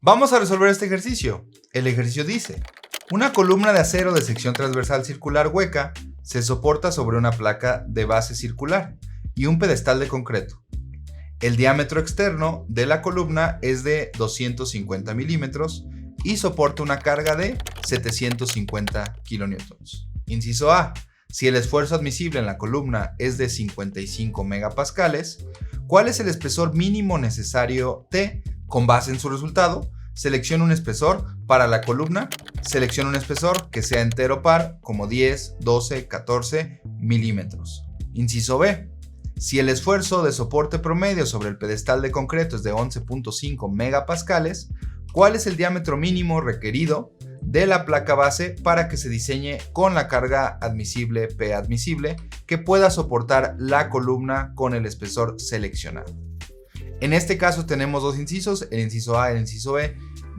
Vamos a resolver este ejercicio. El ejercicio dice: una columna de acero de sección transversal circular hueca se soporta sobre una placa de base circular y un pedestal de concreto. El diámetro externo de la columna es de 250 milímetros y soporta una carga de 750 kilonewtons. Inciso A. Si el esfuerzo admisible en la columna es de 55 megapascales, ¿cuál es el espesor mínimo necesario T? Con base en su resultado, selecciona un espesor para la columna, selecciona un espesor que sea entero par, como 10, 12, 14 milímetros. Inciso B. Si el esfuerzo de soporte promedio sobre el pedestal de concreto es de 11.5 megapascales, ¿cuál es el diámetro mínimo requerido de la placa base para que se diseñe con la carga admisible P admisible que pueda soportar la columna con el espesor seleccionado? En este caso tenemos dos incisos, el inciso A y el inciso B.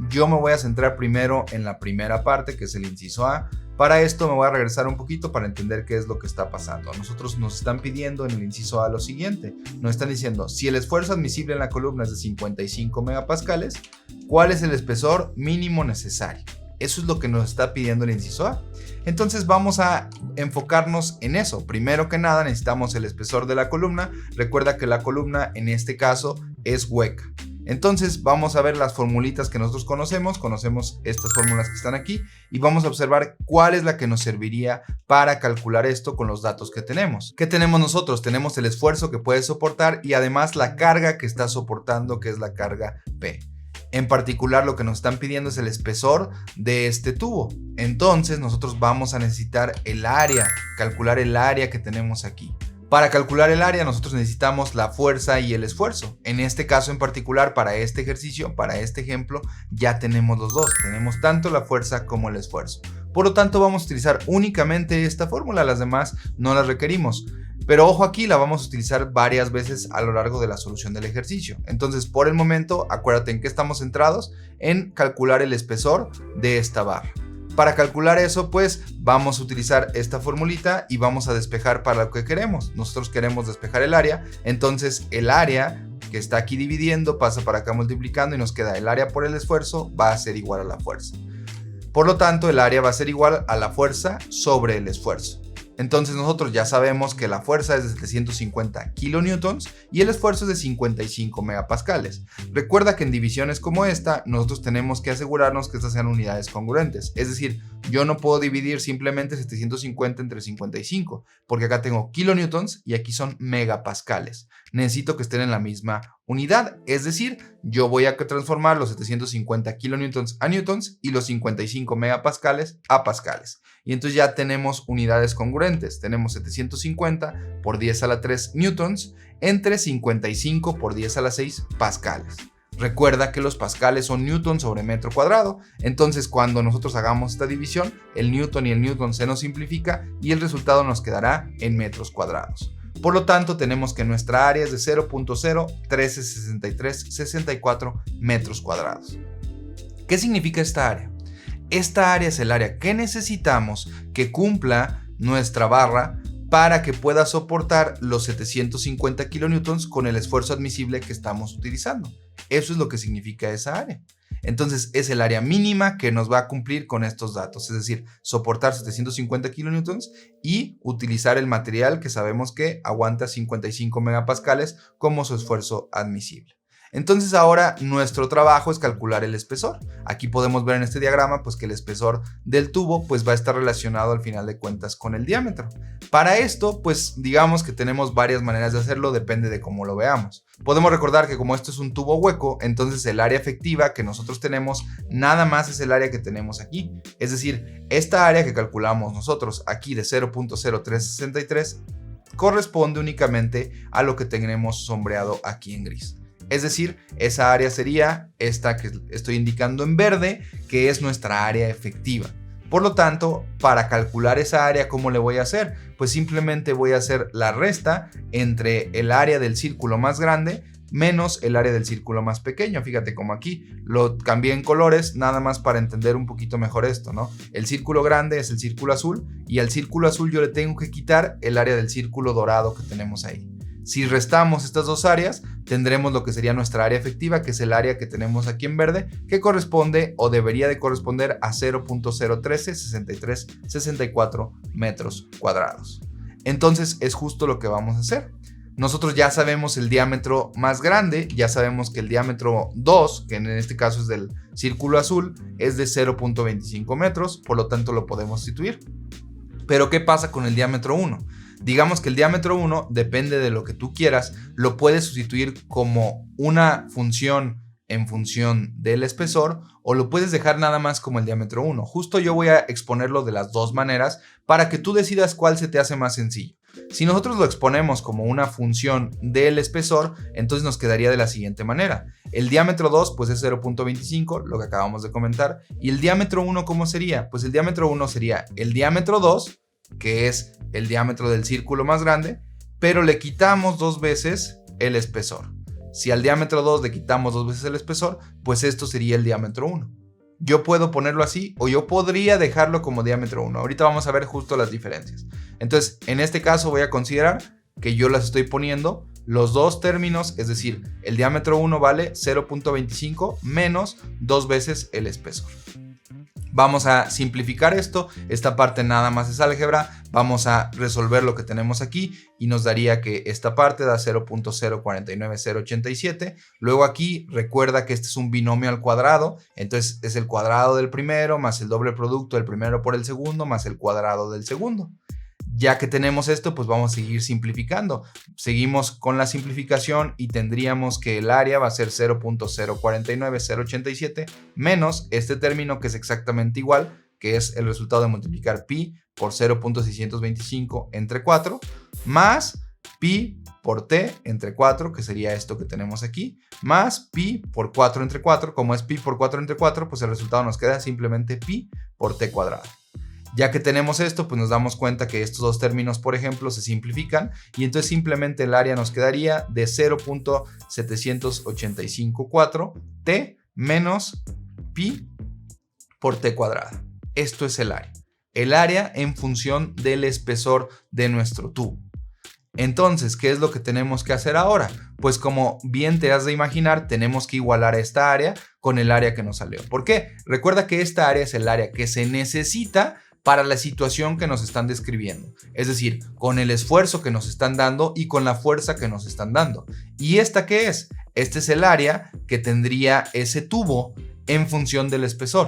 Yo me voy a centrar primero en la primera parte, que es el inciso A. Para esto me voy a regresar un poquito para entender qué es lo que está pasando. A nosotros nos están pidiendo en el inciso A lo siguiente. Nos están diciendo, si el esfuerzo admisible en la columna es de 55 megapascales, ¿cuál es el espesor mínimo necesario? Eso es lo que nos está pidiendo el inciso A. Entonces vamos a enfocarnos en eso. Primero que nada necesitamos el espesor de la columna. Recuerda que la columna en este caso es hueca. Entonces vamos a ver las formulitas que nosotros conocemos. Conocemos estas fórmulas que están aquí y vamos a observar cuál es la que nos serviría para calcular esto con los datos que tenemos. ¿Qué tenemos nosotros? Tenemos el esfuerzo que puede soportar y además la carga que está soportando, que es la carga P. En particular lo que nos están pidiendo es el espesor de este tubo. Entonces nosotros vamos a necesitar el área, calcular el área que tenemos aquí. Para calcular el área nosotros necesitamos la fuerza y el esfuerzo. En este caso en particular, para este ejercicio, para este ejemplo, ya tenemos los dos. Tenemos tanto la fuerza como el esfuerzo. Por lo tanto vamos a utilizar únicamente esta fórmula, las demás no las requerimos. Pero ojo aquí, la vamos a utilizar varias veces a lo largo de la solución del ejercicio. Entonces, por el momento, acuérdate en qué estamos centrados, en calcular el espesor de esta barra. Para calcular eso, pues, vamos a utilizar esta formulita y vamos a despejar para lo que queremos. Nosotros queremos despejar el área, entonces el área que está aquí dividiendo pasa para acá multiplicando y nos queda el área por el esfuerzo va a ser igual a la fuerza. Por lo tanto, el área va a ser igual a la fuerza sobre el esfuerzo. Entonces nosotros ya sabemos que la fuerza es de 750 kilonewtons y el esfuerzo es de 55 megapascales. Recuerda que en divisiones como esta nosotros tenemos que asegurarnos que estas sean unidades congruentes. Es decir, yo no puedo dividir simplemente 750 entre 55 porque acá tengo kilonewtons y aquí son megapascales. Necesito que estén en la misma unidad, es decir, yo voy a transformar los 750 kilonewtons a newtons y los 55 megapascales a pascales. Y entonces ya tenemos unidades congruentes. Tenemos 750 por 10 a la 3 newtons entre 55 por 10 a la 6 pascales. Recuerda que los pascales son newtons sobre metro cuadrado. Entonces cuando nosotros hagamos esta división, el newton y el newton se nos simplifica y el resultado nos quedará en metros cuadrados. Por lo tanto, tenemos que nuestra área es de 0.0136364 metros cuadrados. ¿Qué significa esta área? Esta área es el área que necesitamos que cumpla nuestra barra para que pueda soportar los 750 kilonewtons con el esfuerzo admisible que estamos utilizando. Eso es lo que significa esa área. Entonces es el área mínima que nos va a cumplir con estos datos, es decir, soportar 750 kilonewtons y utilizar el material que sabemos que aguanta 55 megapascales como su esfuerzo admisible. Entonces ahora nuestro trabajo es calcular el espesor. Aquí podemos ver en este diagrama pues que el espesor del tubo pues va a estar relacionado al final de cuentas con el diámetro. Para esto pues digamos que tenemos varias maneras de hacerlo, depende de cómo lo veamos. Podemos recordar que como esto es un tubo hueco, entonces el área efectiva que nosotros tenemos nada más es el área que tenemos aquí. Es decir, esta área que calculamos nosotros aquí de 0.0363 corresponde únicamente a lo que tenemos sombreado aquí en gris. Es decir, esa área sería esta que estoy indicando en verde, que es nuestra área efectiva. Por lo tanto, para calcular esa área, ¿cómo le voy a hacer? Pues simplemente voy a hacer la resta entre el área del círculo más grande menos el área del círculo más pequeño. Fíjate como aquí lo cambié en colores nada más para entender un poquito mejor esto, ¿no? El círculo grande es el círculo azul y al círculo azul yo le tengo que quitar el área del círculo dorado que tenemos ahí. Si restamos estas dos áreas, tendremos lo que sería nuestra área efectiva, que es el área que tenemos aquí en verde, que corresponde o debería de corresponder a 0.0136364 metros cuadrados. Entonces es justo lo que vamos a hacer. Nosotros ya sabemos el diámetro más grande, ya sabemos que el diámetro 2, que en este caso es del círculo azul, es de 0.25 metros, por lo tanto lo podemos sustituir. Pero ¿qué pasa con el diámetro 1? Digamos que el diámetro 1, depende de lo que tú quieras, lo puedes sustituir como una función en función del espesor o lo puedes dejar nada más como el diámetro 1. Justo yo voy a exponerlo de las dos maneras para que tú decidas cuál se te hace más sencillo. Si nosotros lo exponemos como una función del espesor, entonces nos quedaría de la siguiente manera. El diámetro 2 pues es 0.25, lo que acabamos de comentar. ¿Y el diámetro 1 cómo sería? Pues el diámetro 1 sería el diámetro 2, que es el diámetro del círculo más grande, pero le quitamos dos veces el espesor. Si al diámetro 2 le quitamos dos veces el espesor, pues esto sería el diámetro 1. Yo puedo ponerlo así o yo podría dejarlo como diámetro 1. Ahorita vamos a ver justo las diferencias. Entonces, en este caso voy a considerar que yo las estoy poniendo los dos términos, es decir, el diámetro 1 vale 0.25 menos dos veces el espesor. Vamos a simplificar esto, esta parte nada más es álgebra, vamos a resolver lo que tenemos aquí y nos daría que esta parte da 0.049087, luego aquí recuerda que este es un binomio al cuadrado, entonces es el cuadrado del primero más el doble producto del primero por el segundo más el cuadrado del segundo. Ya que tenemos esto, pues vamos a seguir simplificando. Seguimos con la simplificación y tendríamos que el área va a ser 0.049087 menos este término que es exactamente igual, que es el resultado de multiplicar pi por 0.625 entre 4, más pi por t entre 4, que sería esto que tenemos aquí, más pi por 4 entre 4. Como es pi por 4 entre 4, pues el resultado nos queda simplemente pi por t cuadrado. Ya que tenemos esto, pues nos damos cuenta que estos dos términos, por ejemplo, se simplifican y entonces simplemente el área nos quedaría de 0.7854 t menos pi por t cuadrada. Esto es el área. El área en función del espesor de nuestro tubo. Entonces, ¿qué es lo que tenemos que hacer ahora? Pues como bien te has de imaginar, tenemos que igualar esta área con el área que nos salió. ¿Por qué? Recuerda que esta área es el área que se necesita para la situación que nos están describiendo, es decir, con el esfuerzo que nos están dando y con la fuerza que nos están dando. ¿Y esta qué es? Este es el área que tendría ese tubo en función del espesor.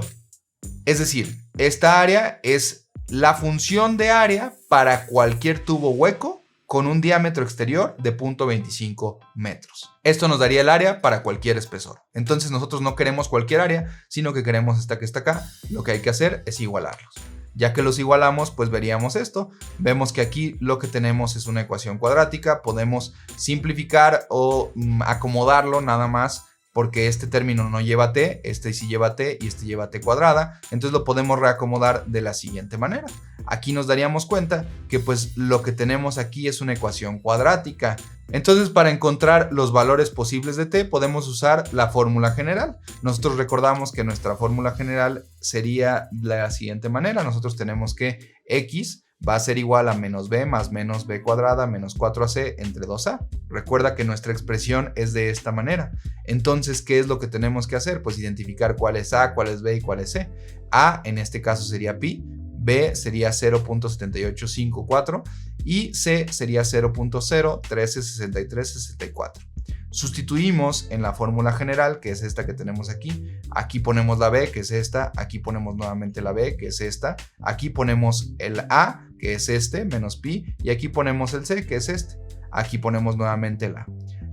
Es decir, esta área es la función de área para cualquier tubo hueco con un diámetro exterior de 0.25 metros. Esto nos daría el área para cualquier espesor. Entonces nosotros no queremos cualquier área, sino que queremos esta que está acá. Lo que hay que hacer es igualarlos. Ya que los igualamos, pues veríamos esto. Vemos que aquí lo que tenemos es una ecuación cuadrática. Podemos simplificar o acomodarlo nada más porque este término no lleva t, este sí lleva t y este lleva t cuadrada. Entonces lo podemos reacomodar de la siguiente manera. Aquí nos daríamos cuenta que pues lo que tenemos aquí es una ecuación cuadrática. Entonces para encontrar los valores posibles de t podemos usar la fórmula general. Nosotros recordamos que nuestra fórmula general sería de la siguiente manera. Nosotros tenemos que x va a ser igual a menos b más menos b cuadrada menos 4ac entre 2a. Recuerda que nuestra expresión es de esta manera. Entonces, ¿qué es lo que tenemos que hacer? Pues identificar cuál es a, cuál es b y cuál es c. A en este caso sería pi, b sería 0.7854 y c sería 0.0136364. Sustituimos en la fórmula general, que es esta que tenemos aquí. Aquí ponemos la b, que es esta. Aquí ponemos nuevamente la b, que es esta. Aquí ponemos el a, que es este, menos pi. Y aquí ponemos el c, que es este. Aquí ponemos nuevamente el a.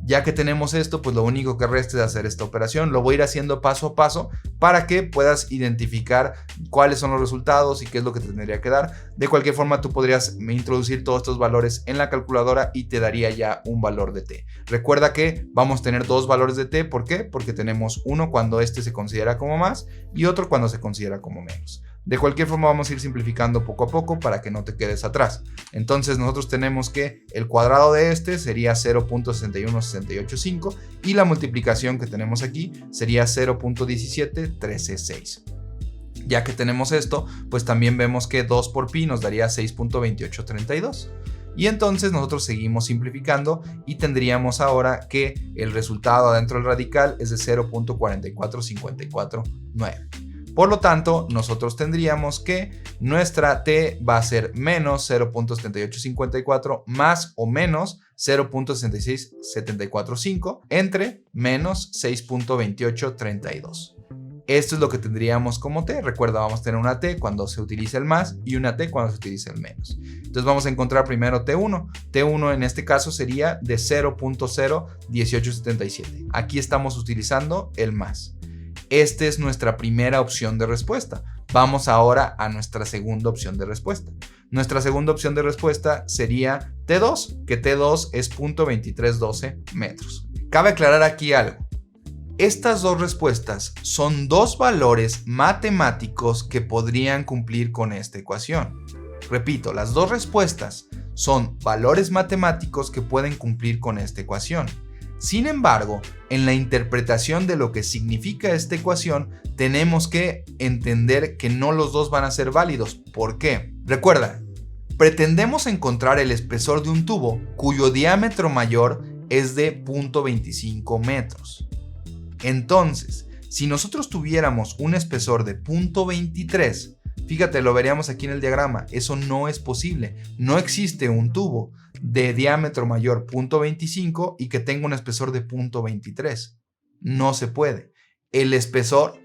Ya que tenemos esto, pues lo único que resta es hacer esta operación. Lo voy a ir haciendo paso a paso para que puedas identificar cuáles son los resultados y qué es lo que tendría que dar. De cualquier forma, tú podrías introducir todos estos valores en la calculadora y te daría ya un valor de t. Recuerda que vamos a tener dos valores de t. ¿Por qué? Porque tenemos uno cuando este se considera como más y otro cuando se considera como menos. De cualquier forma vamos a ir simplificando poco a poco para que no te quedes atrás. Entonces nosotros tenemos que el cuadrado de este sería 0.61685 y la multiplicación que tenemos aquí sería 0.17336. Ya que tenemos esto, pues también vemos que 2 por pi nos daría 6.2832. Y entonces nosotros seguimos simplificando y tendríamos ahora que el resultado adentro del radical es de 0.44549. Por lo tanto, nosotros tendríamos que nuestra t va a ser menos 0.7854 más o menos 0.66745 entre menos 6.2832. Esto es lo que tendríamos como t. Recuerda, vamos a tener una t cuando se utiliza el más y una t cuando se utiliza el menos. Entonces vamos a encontrar primero t1. t1 en este caso sería de 0.01877. Aquí estamos utilizando el más. Esta es nuestra primera opción de respuesta. Vamos ahora a nuestra segunda opción de respuesta. Nuestra segunda opción de respuesta sería T2, que T2 es 0.2312 metros. Cabe aclarar aquí algo. Estas dos respuestas son dos valores matemáticos que podrían cumplir con esta ecuación. Repito, las dos respuestas son valores matemáticos que pueden cumplir con esta ecuación. Sin embargo, en la interpretación de lo que significa esta ecuación, tenemos que entender que no los dos van a ser válidos. ¿Por qué? Recuerda, pretendemos encontrar el espesor de un tubo cuyo diámetro mayor es de 0.25 metros. Entonces, si nosotros tuviéramos un espesor de 0.23, fíjate, lo veríamos aquí en el diagrama, eso no es posible. No existe un tubo de diámetro mayor 0.25 y que tenga un espesor de 0.23. No se puede. El espesor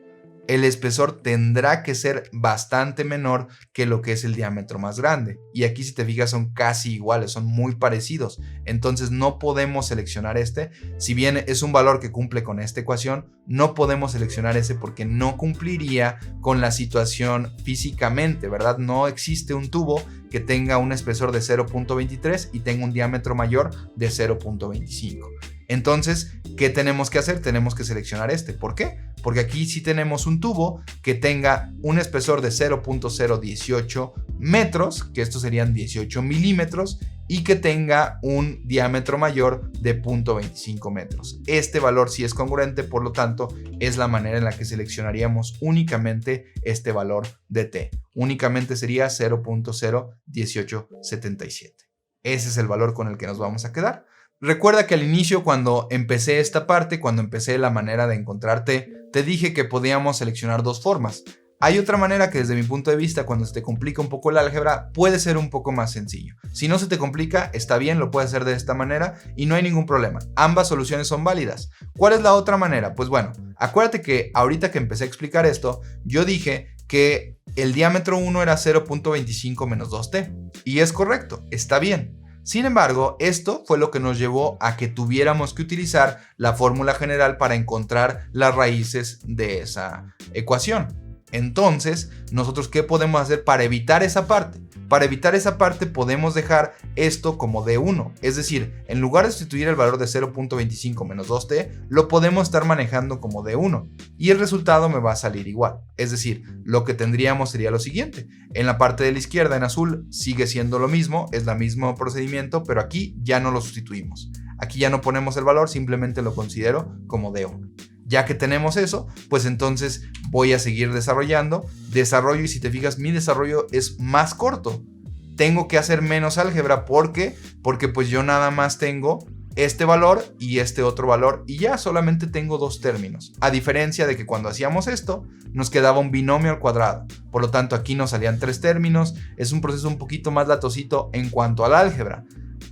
tendrá que ser bastante menor que lo que es el diámetro más grande. Y aquí, si te fijas, son casi iguales, son muy parecidos. Entonces no podemos seleccionar este. Si bien es un valor que cumple con esta ecuación, no podemos seleccionar ese porque no cumpliría con la situación físicamente, ¿verdad? No existe un tubo que tenga un espesor de 0.23 y tenga un diámetro mayor de 0.25. Entonces, ¿qué tenemos que hacer? Tenemos que seleccionar este. ¿Por qué? Porque aquí sí tenemos un tubo que tenga un espesor de 0.018 metros, que estos serían 18 milímetros, y que tenga un diámetro mayor de 0.25 metros. Este valor sí es congruente, por lo tanto, es la manera en la que seleccionaríamos únicamente este valor de t. Únicamente sería 0.01877. Ese es el valor con el que nos vamos a quedar. Recuerda que al inicio, cuando empecé esta parte, cuando empecé la manera de encontrar t, te dije que podíamos seleccionar dos formas. Hay otra manera que, desde mi punto de vista, cuando se te complica un poco el álgebra, puede ser un poco más sencillo. Si no se te complica, está bien, lo puedes hacer de esta manera y no hay ningún problema. Ambas soluciones son válidas. ¿Cuál es la otra manera? Pues bueno, acuérdate que ahorita que empecé a explicar esto, yo dije que el diámetro 1 era 0.25 menos 2t. Y es correcto, está bien. Sin embargo, esto fue lo que nos llevó a que tuviéramos que utilizar la fórmula general para encontrar las raíces de esa ecuación. Entonces, ¿nosotros qué podemos hacer para evitar esa parte? Para evitar esa parte podemos dejar esto como D1, es decir, en lugar de sustituir el valor de 0.25 menos 2t, lo podemos estar manejando como D1 y el resultado me va a salir igual. Es decir, lo que tendríamos sería lo siguiente: en la parte de la izquierda en azul sigue siendo lo mismo, es el mismo procedimiento, pero aquí ya no lo sustituimos. Aquí ya no ponemos el valor, simplemente lo considero como D1. Ya que tenemos eso, pues entonces voy a seguir desarrollo y si te fijas, mi desarrollo es más corto. Tengo que hacer menos álgebra porque pues yo nada más tengo este valor y este otro valor y ya solamente tengo dos términos. A diferencia de que cuando hacíamos esto, nos quedaba un binomio al cuadrado. Por lo tanto, aquí nos salían tres términos. Es un proceso un poquito más latosito en cuanto al álgebra.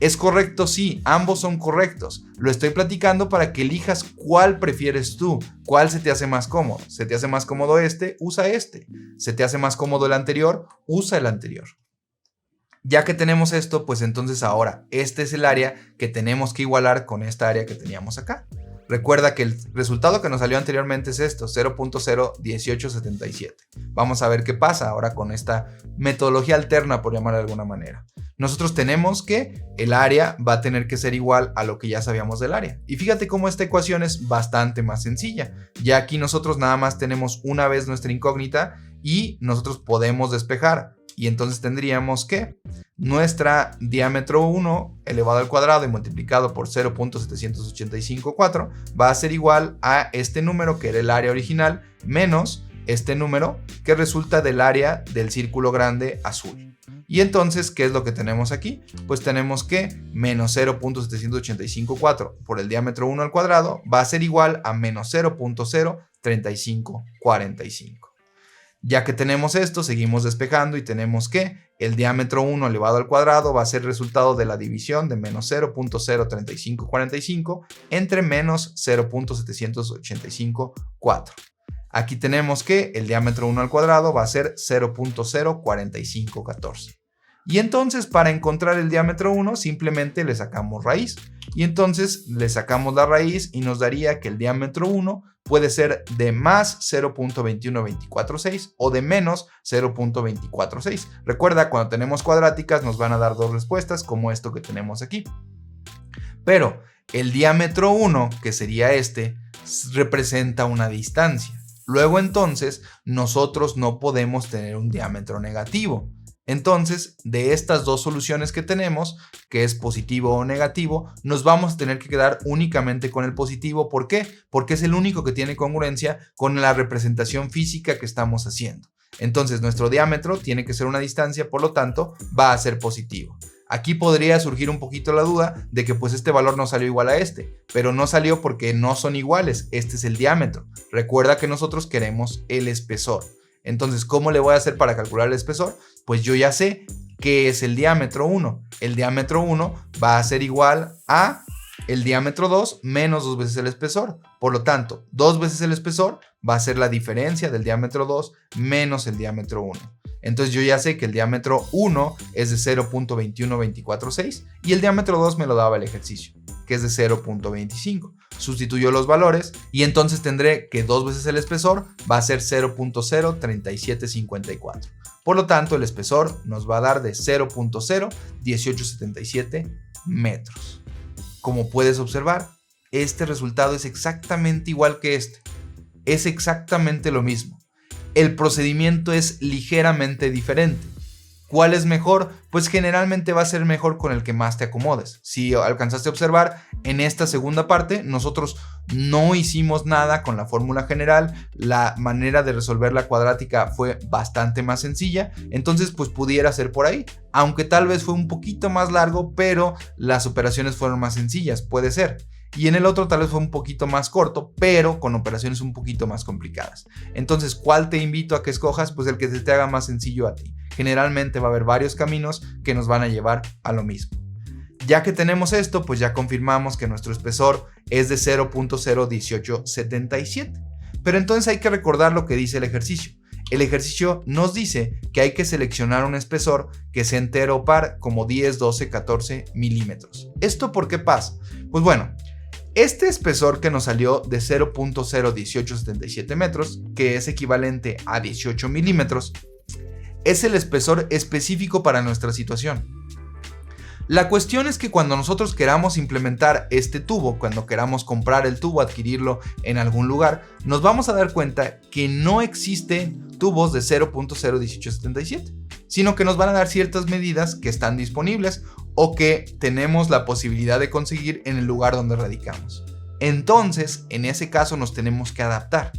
¿Es correcto? Sí, ambos son correctos. Lo estoy platicando para que elijas cuál prefieres tú, cuál se te hace más cómodo. ¿Se te hace más cómodo este? Usa este. ¿Se te hace más cómodo el anterior? Usa el anterior. Ya que tenemos esto, pues entonces ahora este es el área que tenemos que igualar con esta área que teníamos acá. Recuerda que el resultado que nos salió anteriormente es esto, 0.01877. Vamos a ver qué pasa ahora con esta metodología alterna, por llamarla de alguna manera. Nosotros tenemos que el área va a tener que ser igual a lo que ya sabíamos del área. Y fíjate cómo esta ecuación es bastante más sencilla. Ya aquí nosotros nada más tenemos una vez nuestra incógnita y nosotros podemos despejar. Y entonces tendríamos que nuestra diámetro 1 elevado al cuadrado y multiplicado por 0.7854 va a ser igual a este número que era el área original menos este número que resulta del área del círculo grande azul. Y entonces, ¿qué es lo que tenemos aquí? Pues tenemos que menos 0.7854 por el diámetro 1 al cuadrado va a ser igual a menos 0.03545. Ya que tenemos esto, seguimos despejando y tenemos que el diámetro 1 elevado al cuadrado va a ser resultado de la división de menos 0.03545 entre menos 0.7854. Aquí tenemos que el diámetro 1 al cuadrado va a ser 0.04514. Y entonces para encontrar el diámetro 1 simplemente le sacamos raíz. Y entonces le sacamos la raíz y nos daría que el diámetro 1 puede ser de más 0.21246 o de menos 0.246. Recuerda, cuando tenemos cuadráticas nos van a dar dos respuestas como esto que tenemos aquí. Pero el diámetro 1, que sería este, representa una distancia. Luego entonces nosotros no podemos tener un diámetro negativo. Entonces, de estas dos soluciones que tenemos, que es positivo o negativo, nos vamos a tener que quedar únicamente con el positivo. ¿Por qué? Porque es el único que tiene congruencia con la representación física que estamos haciendo. Entonces, nuestro diámetro tiene que ser una distancia, por lo tanto, va a ser positivo. Aquí podría surgir un poquito la duda de que pues este valor no salió igual a este, pero no salió porque no son iguales, este es el diámetro. Recuerda que nosotros queremos el espesor. Entonces, ¿cómo le voy a hacer para calcular el espesor? Pues yo ya sé qué es el diámetro 1. El diámetro 1 va a ser igual a el diámetro 2 menos 2 veces el espesor. Por lo tanto, 2 veces el espesor va a ser la diferencia del diámetro 2 menos el diámetro 1. Entonces yo ya sé que el diámetro 1 es de 0.21246 y el diámetro 2 me lo daba el ejercicio, que es de 0.25. Sustituyo los valores y entonces tendré que 2 veces el espesor va a ser 0.03754. Por lo tanto, el espesor nos va a dar de 0.01877 metros. Como puedes observar, este resultado es exactamente igual que este. Es exactamente lo mismo. El procedimiento es ligeramente diferente. ¿Cuál es mejor? Pues generalmente va a ser mejor con el que más te acomodes. Si alcanzaste a observar, en esta segunda parte nosotros no hicimos nada con la fórmula general. La manera de resolver la cuadrática fue bastante más sencilla. Entonces pues pudiera ser por ahí. Aunque tal vez fue un poquito más largo, pero las operaciones fueron más sencillas. Puede ser. Y en el otro tal vez fue un poquito más corto, pero con operaciones un poquito más complicadas. Entonces, ¿cuál te invito a que escojas? Pues el que se te haga más sencillo a ti. Generalmente va a haber varios caminos que nos van a llevar a lo mismo. Ya que tenemos esto, pues ya confirmamos que nuestro espesor es de 0.01877. Pero entonces hay que recordar lo que dice el ejercicio. El ejercicio nos dice que hay que seleccionar un espesor que sea entero o par, como 10, 12, 14 milímetros. ¿Esto por qué pasa? Pues bueno, este espesor que nos salió de 0.01877 metros, que es equivalente a 18 milímetros, es el espesor específico para nuestra situación. La cuestión es que cuando nosotros queramos implementar este tubo, cuando queramos comprar el tubo, adquirirlo en algún lugar, nos vamos a dar cuenta que no existen tubos de 0.01877, sino que nos van a dar ciertas medidas que están disponibles o que tenemos la posibilidad de conseguir en el lugar donde radicamos. Entonces, en ese caso nos tenemos que adaptar.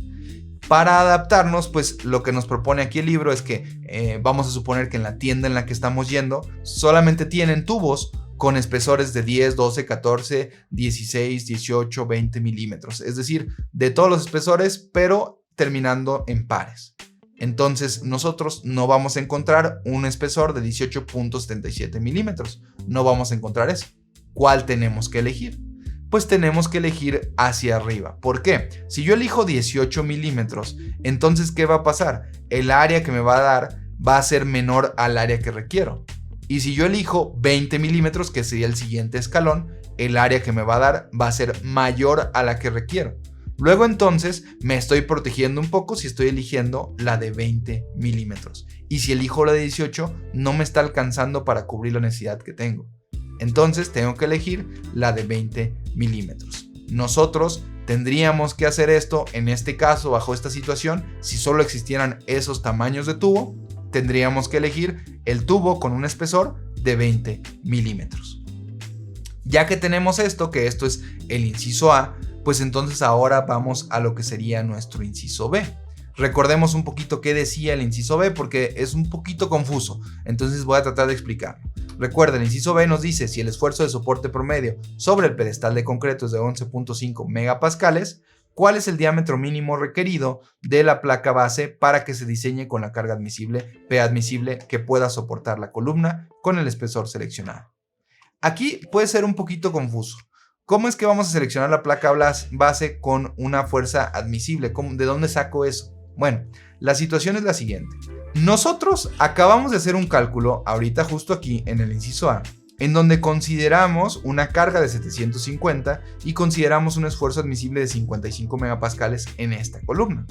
Para adaptarnos, pues lo que nos propone aquí el libro es que vamos a suponer que en la tienda en la que estamos yendo solamente tienen tubos con espesores de 10, 12, 14, 16, 18, 20 milímetros. Es decir, de todos los espesores, pero terminando en pares. Entonces nosotros no vamos a encontrar un espesor de 18.77 milímetros. No vamos a encontrar eso. ¿Cuál tenemos que elegir? Pues tenemos que elegir hacia arriba. ¿Por qué? Si yo elijo 18 milímetros, entonces ¿qué va a pasar? El área que me va a dar va a ser menor al área que requiero. Y si yo elijo 20 milímetros, que sería el siguiente escalón, el área que me va a dar va a ser mayor a la que requiero. Luego entonces me estoy protegiendo un poco si estoy eligiendo la de 20 milímetros. Y si elijo la de 18, no me está alcanzando para cubrir la necesidad que tengo. Entonces tengo que elegir la de 20 milímetros. Nosotros tendríamos que hacer esto en este caso, bajo esta situación, si solo existieran esos tamaños de tubo, tendríamos que elegir el tubo con un espesor de 20 milímetros. Ya que tenemos esto, que esto es el inciso A, pues entonces ahora vamos a lo que sería nuestro inciso B. Recordemos un poquito qué decía el inciso B porque es un poquito confuso, entonces voy a tratar de explicarlo. Recuerda, el inciso B nos dice si el esfuerzo de soporte promedio sobre el pedestal de concreto es de 11.5 megapascales, ¿cuál es el diámetro mínimo requerido de la placa base para que se diseñe con la carga admisible, P admisible, que pueda soportar la columna con el espesor seleccionado? Aquí puede ser un poquito confuso. ¿Cómo es que vamos a seleccionar la placa base con una fuerza admisible? ¿De dónde saco eso? Bueno, la situación es la siguiente. Nosotros acabamos de hacer un cálculo, ahorita justo aquí en el inciso A, en donde consideramos una carga de 750 y consideramos un esfuerzo admisible de 55 megapascales en esta columna.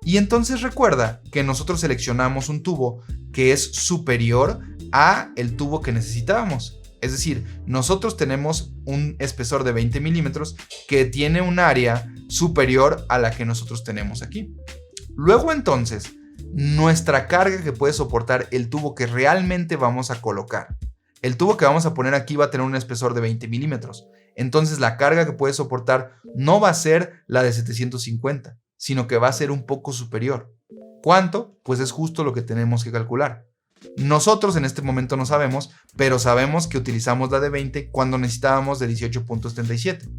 Y entonces recuerda que nosotros seleccionamos un tubo que es superior a el tubo que necesitábamos. Es decir, nosotros tenemos un espesor de 20 milímetros que tiene un área superior a la que nosotros tenemos aquí. Luego entonces, nuestra carga que puede soportar el tubo que realmente vamos a colocar. El tubo que vamos a poner aquí va a tener un espesor de 20 milímetros. Entonces la carga que puede soportar no va a ser la de 750, sino que va a ser un poco superior. ¿Cuánto? Pues es justo lo que tenemos que calcular. Nosotros en este momento no sabemos, pero sabemos que utilizamos la de 20 cuando necesitábamos de 18.77.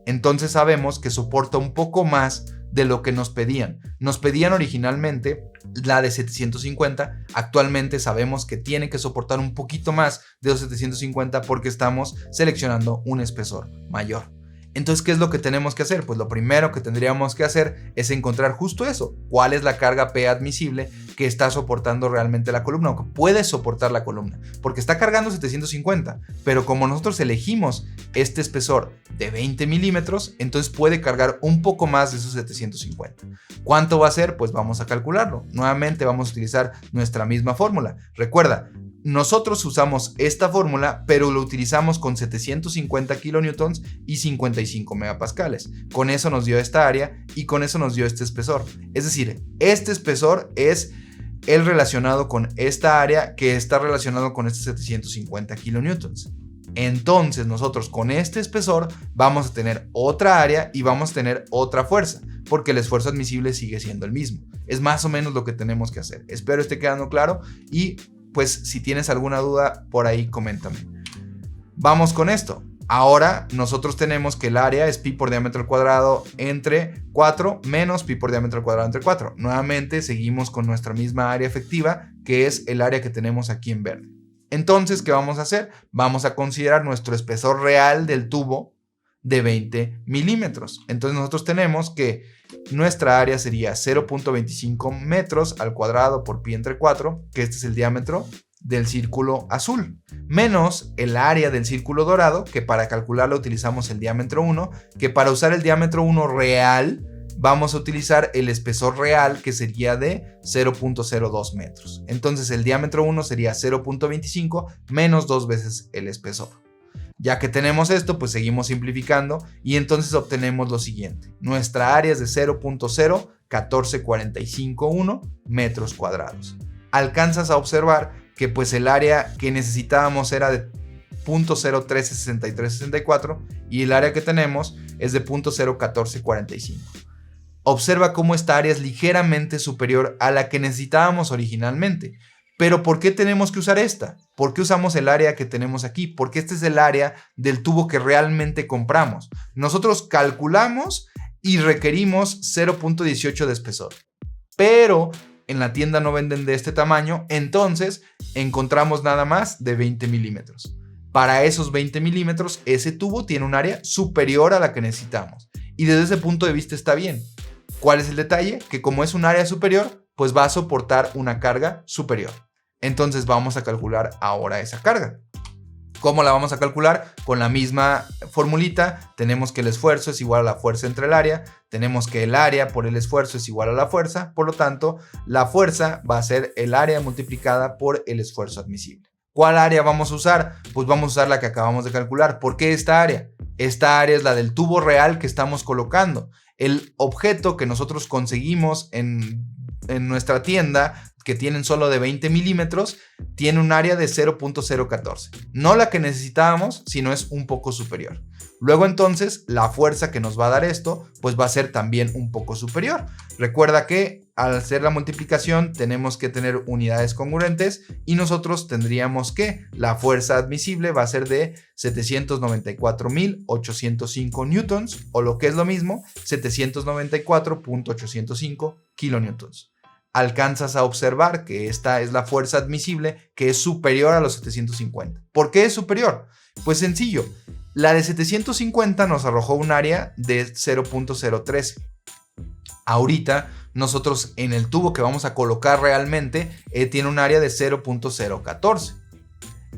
Entonces sabemos que soporta un poco más de lo que nos pedían. Nos pedían originalmente la de 750, actualmente sabemos que tiene que soportar un poquito más de los 750 porque estamos seleccionando un espesor mayor. Entonces, ¿qué es lo que tenemos que hacer? Pues lo primero que tendríamos que hacer es encontrar justo eso. ¿Cuál es la carga P admisible que está soportando realmente la columna o que puede soportar la columna? Porque está cargando 750, pero como nosotros elegimos este espesor de 20 milímetros, entonces puede cargar un poco más de esos 750. ¿Cuánto va a ser? Pues vamos a calcularlo. Nuevamente vamos a utilizar nuestra misma fórmula. Recuerda, nosotros usamos esta fórmula, pero lo utilizamos con 750 kilonewtons y 55 megapascales. Con eso nos dio esta área y con eso nos dio este espesor. Es decir, este espesor es el relacionado con esta área que está relacionado con estos 750 kilonewtons. Entonces nosotros con este espesor vamos a tener otra área y vamos a tener otra fuerza, porque el esfuerzo admisible sigue siendo el mismo. Es más o menos lo que tenemos que hacer. Espero esté quedando claro y pues si tienes alguna duda por ahí coméntame. Vamos con esto. Ahora nosotros tenemos que el área es pi por diámetro al cuadrado entre 4 menos pi por diámetro al cuadrado entre 4. Nuevamente seguimos con nuestra misma área efectiva, que es el área que tenemos aquí en verde. Entonces, ¿qué vamos a hacer? Vamos a considerar nuestro espesor real del tubo de 20 milímetros. Entonces nosotros tenemos que nuestra área sería 0.25 metros al cuadrado por pi entre 4, que este es el diámetro del círculo azul, menos el área del círculo dorado, que para calcularlo utilizamos el diámetro 1, que para usar el diámetro 1 real vamos a utilizar el espesor real, que sería de 0.02 metros. Entonces el diámetro 1 sería 0.25 menos 2 veces el espesor. Ya que tenemos esto, pues seguimos simplificando y entonces obtenemos lo siguiente. Nuestra área es de 0.014451 metros cuadrados. Alcanzas a observar que pues el área que necesitábamos era de 0.0136364 y el área que tenemos es de 0.01445. Observa cómo esta área es ligeramente superior a la que necesitábamos originalmente. Pero ¿por qué tenemos que usar esta? ¿Por qué usamos el área que tenemos aquí? Porque este es el área del tubo que realmente compramos. Nosotros calculamos y requerimos 0.18 de espesor. Pero en la tienda no venden de este tamaño, entonces encontramos nada más de 20 milímetros. Para esos 20 milímetros, ese tubo tiene un área superior a la que necesitamos. Y desde ese punto de vista está bien. ¿Cuál es el detalle? Que como es un área superior, pues va a soportar una carga superior. Entonces vamos a calcular ahora esa carga. ¿Cómo la vamos a calcular? Con la misma formulita. Tenemos que el esfuerzo es igual a la fuerza entre el área. Tenemos que el área por el esfuerzo es igual a la fuerza. Por lo tanto, la fuerza va a ser el área multiplicada por el esfuerzo admisible. ¿Cuál área vamos a usar? Pues vamos a usar la que acabamos de calcular. ¿Por qué esta área? Esta área es la del tubo real que estamos colocando. El objeto que nosotros conseguimos en nuestra tienda, que tienen solo de 20 milímetros, tiene un área de 0.014. No la que necesitábamos, sino es un poco superior. Luego entonces la fuerza que nos va a dar esto pues va a ser también un poco superior. Recuerda que al hacer la multiplicación tenemos que tener unidades congruentes y nosotros tendríamos que la fuerza admisible va a ser de 794.805 newtons o lo que es lo mismo 794.805 kilonewtons. Alcanzas a observar que esta es la fuerza admisible que es superior a los 750. ¿Por qué es superior? Pues sencillo. La de 750 nos arrojó un área de 0.013. Ahorita nosotros en el tubo que vamos a colocar realmente tiene un área de 0.014.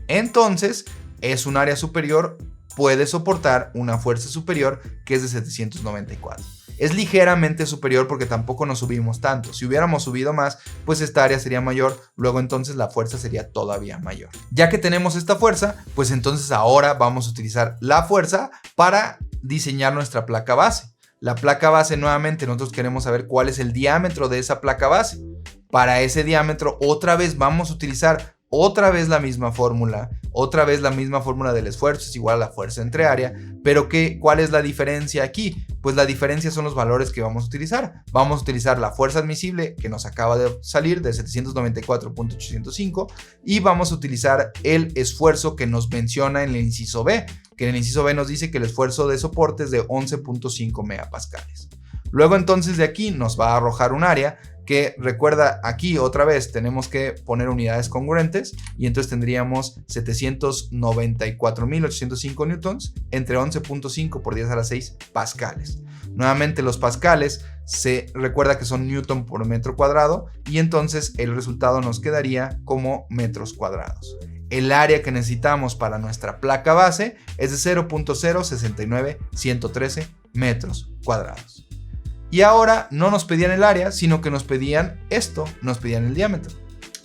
Entonces es un área superior, puede soportar una fuerza superior que es de 794. Es ligeramente superior porque tampoco nos subimos tanto. Si hubiéramos subido más, pues esta área sería mayor, luego entonces la fuerza sería todavía mayor. Ya que tenemos esta fuerza, pues entonces ahora vamos a utilizar la fuerza para diseñar nuestra placa base. La placa base, nuevamente, nosotros queremos saber cuál es el diámetro de esa placa base. Para ese diámetro, otra vez vamos a utilizar la misma fórmula del esfuerzo es igual a la fuerza entre área, pero ¿cuál es la diferencia aquí? Pues la diferencia son los valores que vamos a utilizar. Vamos a utilizar la fuerza admisible que nos acaba de salir de 794.805 y vamos a utilizar el esfuerzo que nos menciona en el inciso B, que en el inciso B nos dice que el esfuerzo de soporte es de 11.5 megapascales. Luego entonces de aquí nos va a arrojar un área que recuerda aquí otra vez tenemos que poner unidades congruentes y entonces tendríamos 794.805 newtons entre 11.5 por 10 a la 6 pascales. Nuevamente los pascales se recuerda que son newton por metro cuadrado y entonces el resultado nos quedaría como metros cuadrados. El área que necesitamos para nuestra placa base es de 0.069113 metros cuadrados. Y ahora no nos pedían el área, sino que nos pedían esto, nos pedían el diámetro.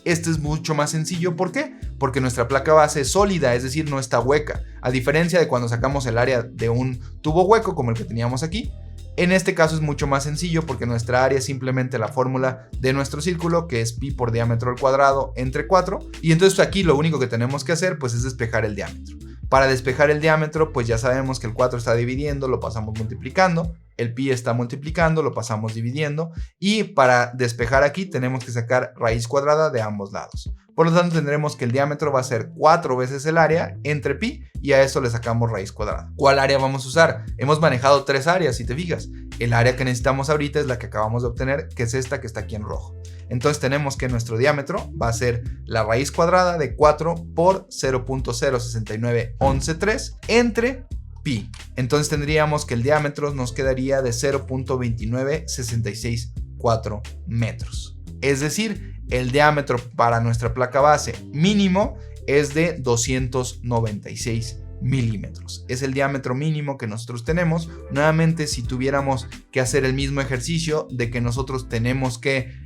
Este es mucho más sencillo, ¿por qué? Porque nuestra placa base es sólida, es decir, no está hueca. A diferencia de cuando sacamos el área de un tubo hueco como el que teníamos aquí, en este caso es mucho más sencillo porque nuestra área es simplemente la fórmula de nuestro círculo, que es pi por diámetro al cuadrado entre 4. Y entonces aquí lo único que tenemos que hacer pues es despejar el diámetro. Para despejar el diámetro, pues ya sabemos que el 4 está dividiendo, lo pasamos multiplicando. El pi está multiplicando, lo pasamos dividiendo. Y para despejar aquí tenemos que sacar raíz cuadrada de ambos lados. Por lo tanto tendremos que el diámetro va a ser 4 veces el área entre pi y a eso le sacamos raíz cuadrada. ¿Cuál área vamos a usar? Hemos manejado 3 áreas si te fijas. El área que necesitamos ahorita es la que acabamos de obtener, que es esta que está aquí en rojo. Entonces tenemos que nuestro diámetro va a ser la raíz cuadrada de 4 por 0.069113 entre pi. Entonces tendríamos que el diámetro nos quedaría de 0.29664 metros. Es decir, el diámetro para nuestra placa base mínimo es de 296 milímetros. Es el diámetro mínimo que nosotros tenemos. Nuevamente, si tuviéramos que hacer el mismo ejercicio de que nosotros tenemos que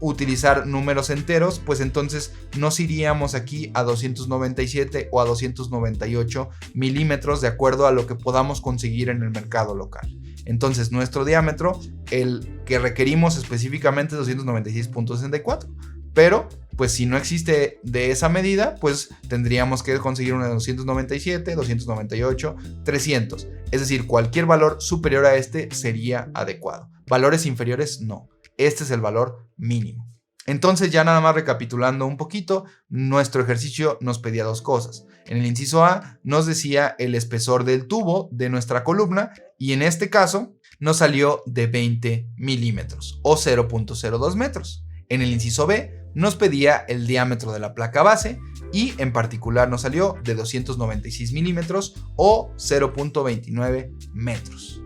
utilizar números enteros, pues entonces nos iríamos aquí a 297 o a 298 milímetros de acuerdo a lo que podamos conseguir en el mercado local. Entonces nuestro diámetro, el que requerimos específicamente es 296.64, pero pues si no existe de esa medida, pues tendríamos que conseguir una de 297, 298, 300. Es decir, cualquier valor superior a este sería adecuado. Valores inferiores no. Este es el valor mínimo. Entonces ya nada más recapitulando un poquito, nuestro ejercicio nos pedía dos cosas. En el inciso A nos decía el espesor del tubo de nuestra columna y en este caso nos salió de 20 milímetros o 0.02 metros. En el inciso B nos pedía el diámetro de la placa base y en particular nos salió de 296 milímetros o 0.29 metros.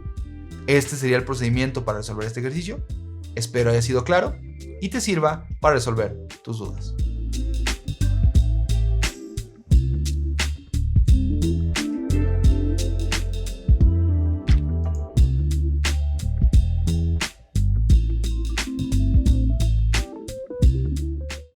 Este sería el procedimiento para resolver este ejercicio. Espero haya sido claro y te sirva para resolver tus dudas.